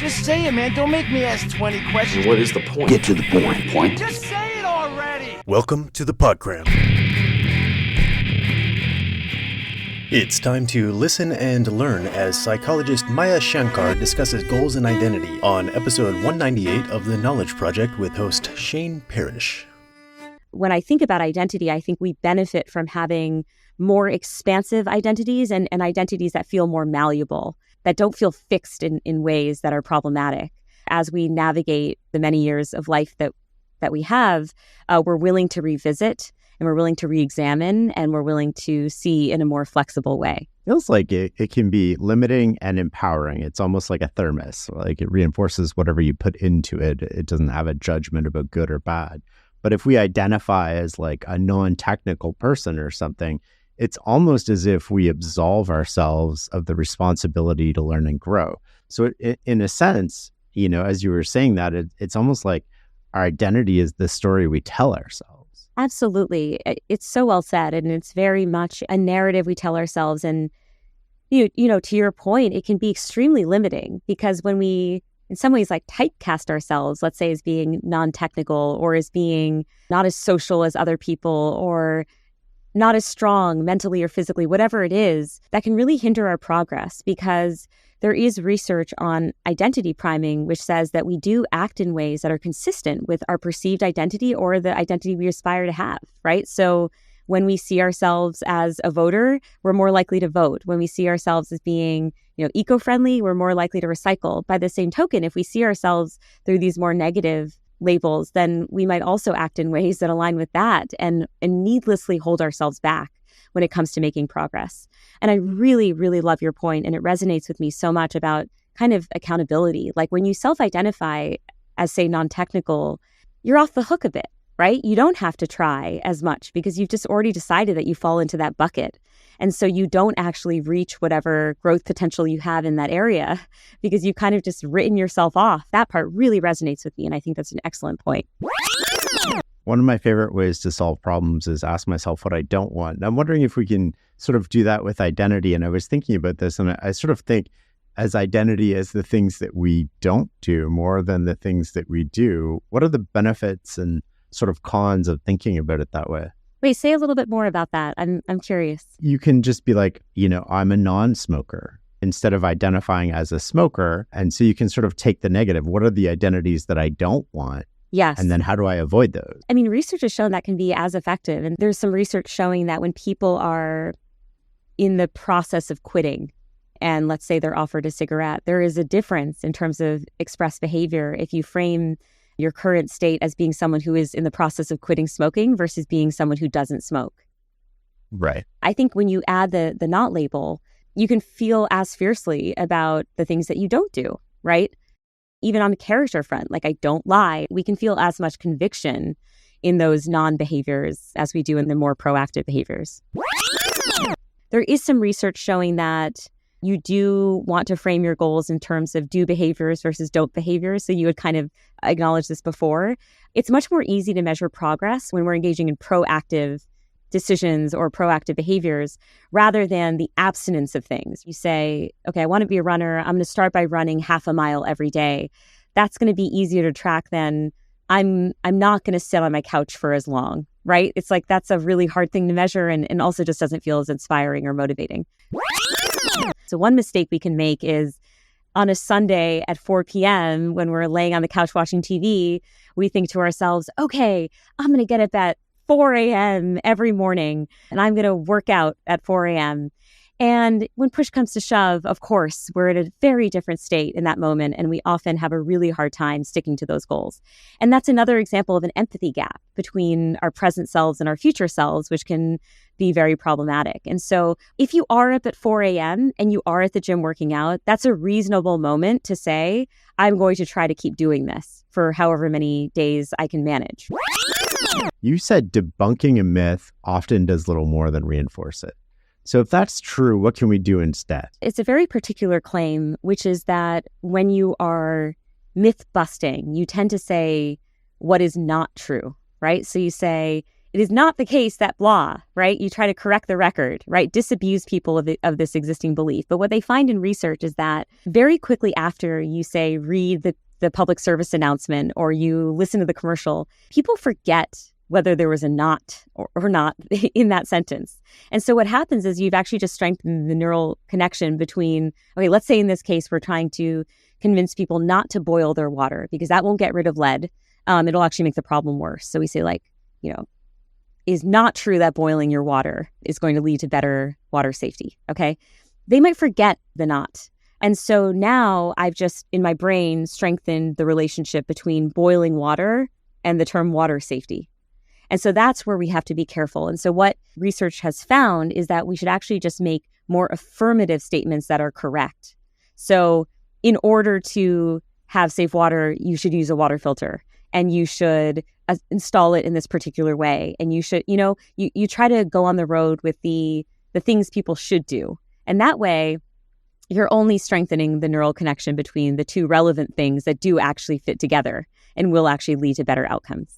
Just say it, man. Don't make me ask 20 questions. What is the point? Get to the point. Just say it already! Welcome to the Podcram. It's time to listen and learn as psychologist Maya Shankar discusses goals and identity on episode 198 of The Knowledge Project with host Shane Parrish. When I think about identity, I think we benefit from having more expansive identities and identities that feel more malleable, that don't feel fixed in ways that are problematic. As we navigate the many years of life that we have, we're willing to revisit and we're willing to re-examine and we're willing to see in a more flexible way. Feels like it can be limiting and empowering. It's almost like a thermos. Like it reinforces whatever you put into it. It doesn't have a judgment about good or bad. But if we identify as like a non-technical person or something, it's almost as if we absolve ourselves of the responsibility to learn and grow. So in a sense, you know, as you were saying that, it's almost like our identity is the story we tell ourselves. Absolutely. It's so well said. And it's very much a narrative we tell ourselves. And, you know, to your point, it can be extremely limiting because when we, in some ways, like typecast ourselves, let's say as being non-technical or as being not as social as other people or not as strong mentally or physically, whatever it is, that can really hinder our progress because there is research on identity priming, which says that we do act in ways that are consistent with our perceived identity or the identity we aspire to have, right? So when we see ourselves as a voter, we're more likely to vote. When we see ourselves as being, you know, eco-friendly, we're more likely to recycle. By the same token, if we see ourselves through these more negative labels, then we might also act in ways that align with that and needlessly hold ourselves back when it comes to making progress. And I really, really love your point, and it resonates with me so much about kind of accountability. Like when you self-identify as, say, non-technical, you're off the hook a bit, right? You don't have to try as much because you've just already decided that you fall into that bucket. And so you don't actually reach whatever growth potential you have in that area because you've kind of just written yourself off. That part really resonates with me, and I think that's an excellent point. One of my favorite ways to solve problems is ask myself what I don't want. And I'm wondering if we can sort of do that with identity. And I was thinking about this, and I sort of think as identity as the things that we don't do more than the things that we do. What are the benefits and sort of cons of thinking about it that way? Wait, say a little bit more about that. I'm curious. You can just be like, you know, I'm a non-smoker instead of identifying as a smoker. And so you can sort of take the negative. What are the identities that I don't want? Yes. And then how do I avoid those? I mean, research has shown that can be as effective. And there's some research showing that when people are in the process of quitting, and let's say they're offered a cigarette, there is a difference in terms of expressed behavior if you frame your current state as being someone who is in the process of quitting smoking versus being someone who doesn't smoke. Right. I think when you add the not label, you can feel as fiercely about the things that you don't do, right? Even on the character front, like I don't lie, we can feel as much conviction in those non-behaviors as we do in the more proactive behaviors. There is some research showing that you do want to frame your goals in terms of do behaviors versus don't behaviors. So you had kind of acknowledged this before. It's much more easy to measure progress when we're engaging in proactive decisions or proactive behaviors rather than the abstinence of things. You say, okay, I want to be a runner. I'm going to start by running half a mile every day. That's going to be easier to track than I'm not going to sit on my couch for as long, right? It's like that's a really hard thing to measure and also just doesn't feel as inspiring or motivating. So one mistake we can make is on a Sunday at 4 p.m. when we're laying on the couch watching TV, we think to ourselves, okay, I'm going to get up at 4 a.m. every morning and I'm going to work out at 4 a.m. And when push comes to shove, of course, we're at a very different state in that moment, and we often have a really hard time sticking to those goals. And that's another example of an empathy gap between our present selves and our future selves, which can be very problematic. And so if you are up at 4 a.m. and you are at the gym working out, that's a reasonable moment to say, I'm going to try to keep doing this for however many days I can manage. You said debunking a myth often does little more than reinforce it. So if that's true, what can we do instead? It's a very particular claim, which is that when you are myth busting, you tend to say what is not true, right? So you say, it is not the case that blah, right? You try to correct the record, right? Disabuse people of this existing belief. But what they find in research is that very quickly after you say, read the public service announcement or you listen to the commercial, people forget whether there was a not or not in that sentence. And so what happens is you've actually just strengthened the neural connection between, okay, let's say in this case, we're trying to convince people not to boil their water because that won't get rid of lead. It'll actually make the problem worse. So we say is not true that boiling your water is going to lead to better water safety. Okay. They might forget the not. And so now I've just in my brain strengthened the relationship between boiling water and the term water safety. And so that's where we have to be careful. And so what research has found is that we should actually just make more affirmative statements that are correct. So in order to have safe water, you should use a water filter and you should install it in this particular way. And you should, you try to go on the road with the things people should do. And that way, you're only strengthening the neural connection between the two relevant things that do actually fit together and will actually lead to better outcomes.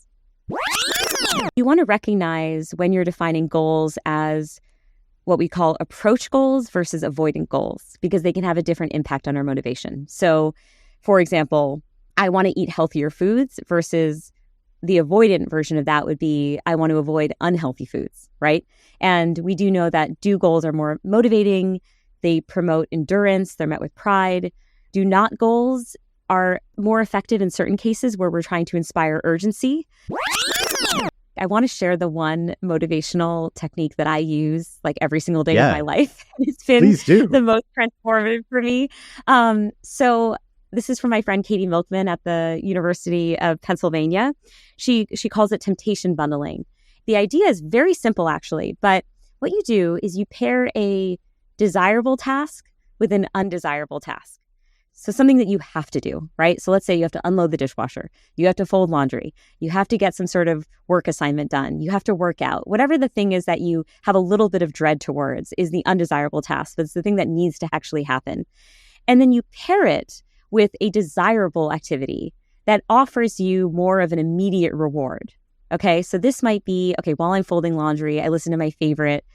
You want to recognize when you're defining goals as what we call approach goals versus avoidant goals, because they can have a different impact on our motivation. So, for example, I want to eat healthier foods versus the avoidant version of that would be I want to avoid unhealthy foods, right? And we do know that do goals are more motivating. They promote endurance. They're met with pride. Do not goals are more effective in certain cases where we're trying to inspire urgency. I want to share the one motivational technique that I use like every single day of my life. It's been the most transformative for me. So this is from my friend Katie Milkman at the University of Pennsylvania. She calls it temptation bundling. The idea is very simple, actually. But what you do is you pair a desirable task with an undesirable task. So something that you have to do, right? So let's say you have to unload the dishwasher. You have to fold laundry. You have to get some sort of work assignment done. You have to work out. Whatever the thing is that you have a little bit of dread towards is the undesirable task. But it's the thing that needs to actually happen. And then you pair it with a desirable activity that offers you more of an immediate reward. Okay, so this might be, okay, while I'm folding laundry, I listen to my favorite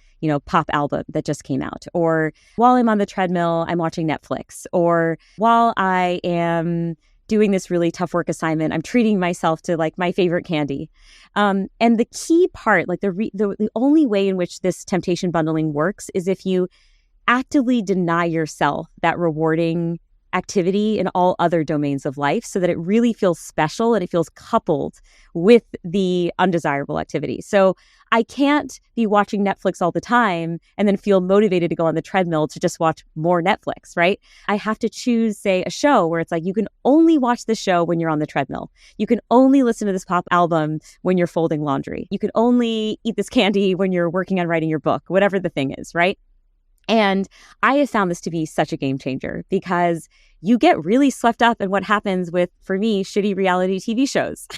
pop album that just came out. Or while I'm on the treadmill, I'm watching Netflix. Or while I am doing this really tough work assignment, I'm treating myself to like my favorite candy. And the key part, like the only way in which this temptation bundling works is if you actively deny yourself that rewarding activity in all other domains of life so that it really feels special and it feels coupled with the undesirable activity. So I can't be watching Netflix all the time and then feel motivated to go on the treadmill to just watch more Netflix, right? I have to choose, say, a show where it's like you can only watch the show when you're on the treadmill. You can only listen to this pop album when you're folding laundry. You can only eat this candy when you're working on writing your book, whatever the thing is, right? And I have found this to be such a game changer because you get really swept up in what happens with, for me, shitty reality TV shows.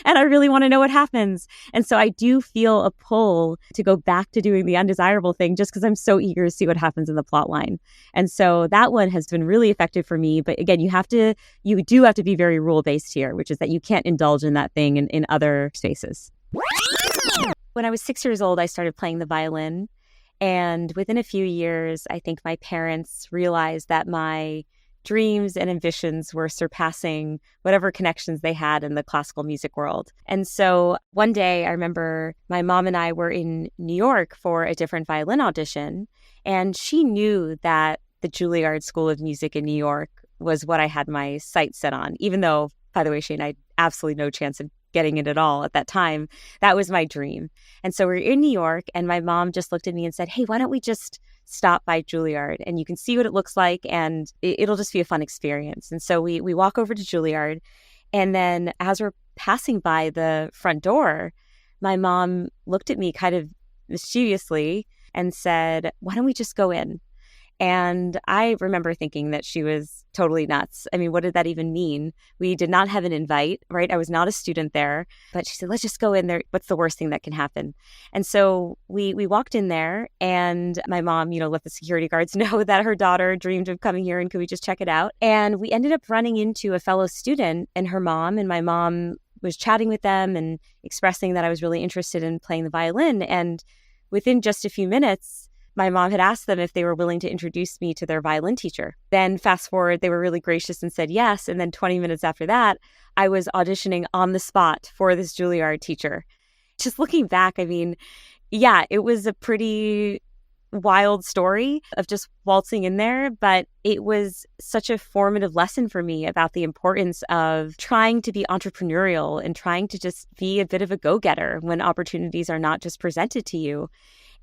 And I really want to know what happens. And so I do feel a pull to go back to doing the undesirable thing just because I'm so eager to see what happens in the plot line. And so that one has been really effective for me. But again, you do have to be very rule-based here, which is that you can't indulge in that thing in other spaces. When I was 6 years old, I started playing the violin. And within a few years, I think my parents realized that my dreams and ambitions were surpassing whatever connections they had in the classical music world. And so one day I remember my mom and I were in New York for a different violin audition. And she knew that the Juilliard School of Music in New York was what I had my sights set on, even though, by the way, Shane, I had absolutely no chance of getting it at all at that time. That was my dream. And so we're in New York and my mom just looked at me and said, hey, why don't we just stop by Juilliard and you can see what it looks like and it'll just be a fun experience. And so we walk over to Juilliard, and then as we're passing by the front door, my mom looked at me kind of mischievously and said, why don't we just go in? And I remember thinking that she was totally nuts. I mean, what did that even mean? We did not have an invite, right? I was not a student there, but she said, let's just go in there. What's the worst thing that can happen? And so we walked in there, and my mom, let the security guards know that her daughter dreamed of coming here and could we just check it out? And we ended up running into a fellow student and her mom, and my mom was chatting with them and expressing that I was really interested in playing the violin. And within just a few minutes, my mom had asked them if they were willing to introduce me to their violin teacher. Then fast forward, they were really gracious and said yes. And then 20 minutes after that, I was auditioning on the spot for this Juilliard teacher. Just looking back, I mean, yeah, it was a pretty wild story of just waltzing in there, but it was such a formative lesson for me about the importance of trying to be entrepreneurial and trying to just be a bit of a go-getter when opportunities are not just presented to you.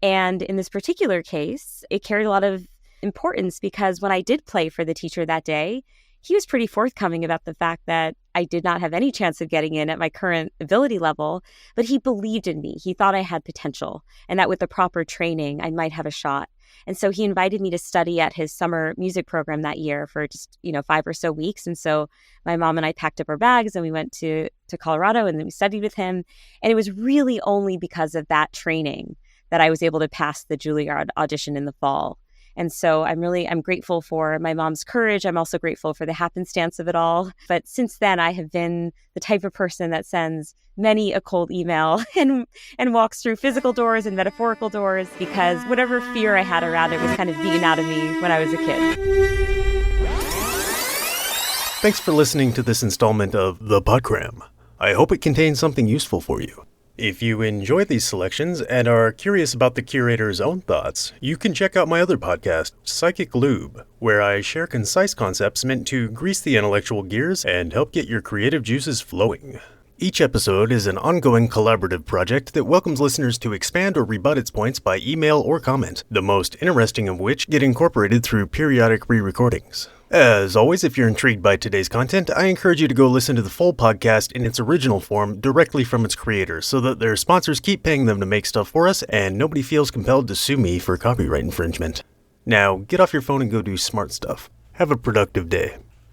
And in this particular case, it carried a lot of importance because when I did play for the teacher that day, he was pretty forthcoming about the fact that I did not have any chance of getting in at my current ability level, but he believed in me. He thought I had potential and that with the proper training, I might have a shot. And so he invited me to study at his summer music program that year for just, 5 or so weeks. And so my mom and I packed up our bags and we went to Colorado and then we studied with him. And it was really only because of that training that I was able to pass the Juilliard audition in the fall. And so I'm grateful for my mom's courage. I'm also grateful for the happenstance of it all. But since then, I have been the type of person that sends many a cold email and walks through physical doors and metaphorical doors because whatever fear I had around it was kind of beaten out of me when I was a kid. Thanks for listening to this installment of The Podgram. I hope it contains something useful for you. If you enjoy these selections and are curious about the curator's own thoughts, you can check out my other podcast, Psychic Lube, where I share concise concepts meant to grease the intellectual gears and help get your creative juices flowing. Each episode is an ongoing collaborative project that welcomes listeners to expand or rebut its points by email or comment, the most interesting of which get incorporated through periodic re-recordings. As always, if you're intrigued by today's content, I encourage you to go listen to the full podcast in its original form directly from its creators so that their sponsors keep paying them to make stuff for us and nobody feels compelled to sue me for copyright infringement. Now, get off your phone and go do smart stuff. Have a productive day.